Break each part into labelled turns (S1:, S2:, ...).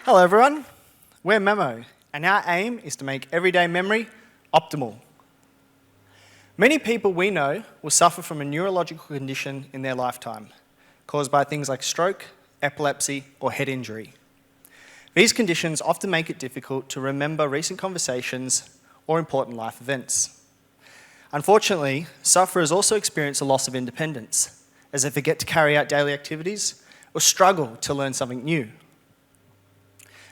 S1: Hello everyone, we're MEMO, and our aim is to make everyday memory optimal. Many people we know will suffer from a neurological condition in their lifetime, caused by things like stroke, epilepsy, or head injury. These conditions often make it difficult to remember recent conversations or important life events. Unfortunately, sufferers also experience a loss of independence, as they forget to carry out daily activities or struggle to learn something new.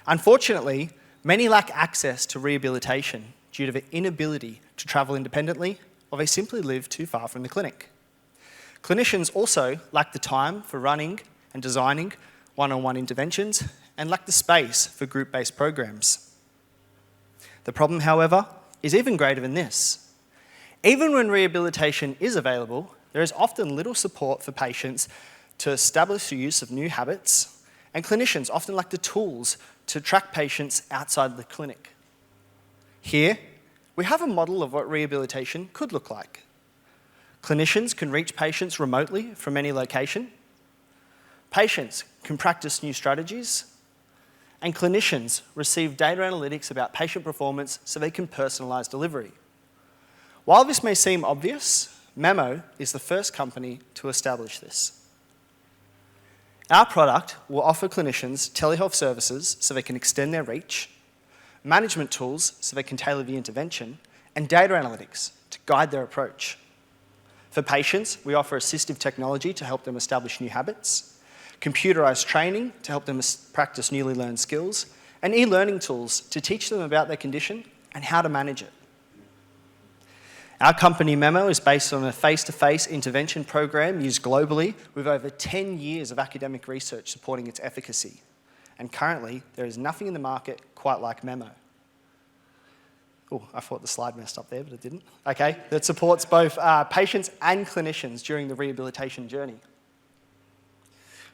S1: Unfortunately, many lack access to rehabilitation due to their inability to travel independently, or they simply live too far from the clinic. Clinicians also lack the time for running and designing one-on-one interventions and lack the space for group-based programs. The problem, however, is even greater than this. Even when rehabilitation is available, there is often little support for patients to establish the use of new habits, and clinicians often lack the tools to track patients outside the clinic. Here, we have a model of what rehabilitation could look like. Clinicians can reach patients remotely from any location. Patients can practice new strategies. And clinicians receive data analytics about patient performance so they can personalise delivery. While this may seem obvious, MEMO is the first company to establish this. Our product will offer clinicians telehealth services so they can extend their reach, management tools so they can tailor the intervention, and data analytics to guide their approach. For patients, we offer assistive technology to help them establish new habits, computerized training to help them practice newly learned skills, and e-learning tools to teach them about their condition and how to manage it. Our company MEMO is based on a face-to-face intervention program used globally with over 10 years of academic research supporting its efficacy. And currently, there is nothing in the market quite like MEMO. Oh, I thought the slide messed up there, but it didn't. Okay, that supports both patients and clinicians during the rehabilitation journey.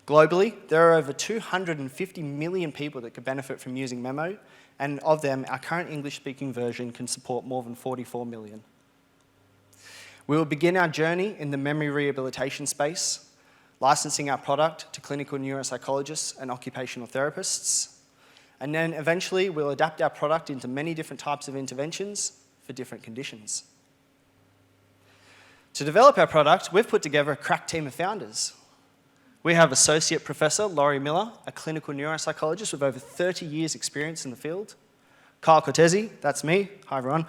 S1: Globally, there are over 250 million people that could benefit from using MEMO, and of them, our current English-speaking version can support more than 44 million. We will begin our journey in the memory rehabilitation space, licensing our product to clinical neuropsychologists and occupational therapists, and then eventually we'll adapt our product into many different types of interventions for different conditions. To develop our product, we've put together a crack team of founders. We have Associate Professor Laurie Miller, a clinical neuropsychologist with over 30 years experience in the field. Kyle Guerrieri-Cortesi, that's me. Hi everyone.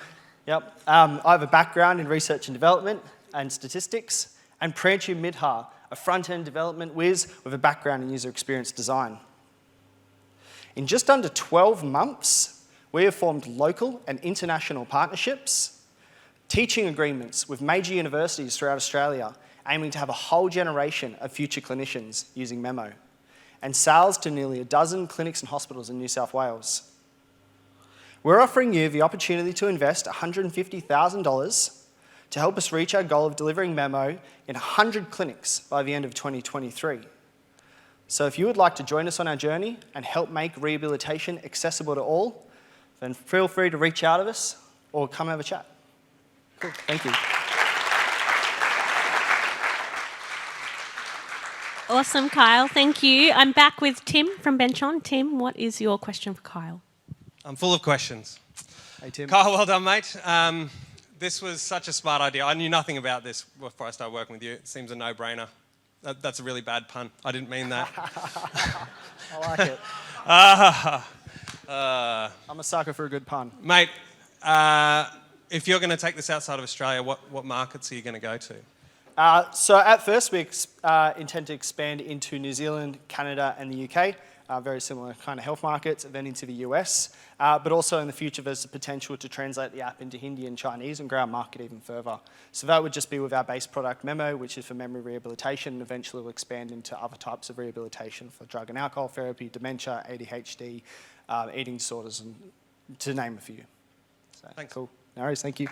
S1: Yep. I have a background in research and development and statistics, and Pranshu Midha, a front-end development whiz with a background in user experience design. In just under 12 months, we have formed local and international partnerships, teaching agreements with major universities throughout Australia, aiming to have a whole generation of future clinicians using MEMO, and sales to nearly a dozen clinics and hospitals in New South Wales. We're offering you the opportunity to invest $150,000 to help us reach our goal of delivering MEMO in 100 clinics by the end of 2023. So if you would like to join us on our journey and help make rehabilitation accessible to all, then feel free to reach out to us or come have a chat. Cool, thank you.
S2: Awesome, Kyle, thank you. I'm back with Tim from Benchon. Tim, what is your question for Kyle?
S3: I'm full of questions.
S1: Hey, Tim.
S3: Kyle, well done, mate. This was such a smart idea. I knew nothing about this before I started working with you. It seems a no-brainer. That's a really bad pun. I didn't mean that.
S1: I like it. I'm a sucker for a good pun.
S3: Mate, if you're going to take this outside of Australia, what markets are you going to go to?
S1: So at first, we intend to expand into New Zealand, Canada, and the UK. Very similar kind of health markets, and then into the US. But also in the future, there's the potential to translate the app into Hindi and Chinese and grow our market even further. So that would just be with our base product MEMO, which is for memory rehabilitation, and eventually we'll expand into other types of rehabilitation for drug and alcohol therapy, dementia, ADHD, eating disorders, and to name a few. So,
S3: thanks.
S1: Cool. No worries, thank you.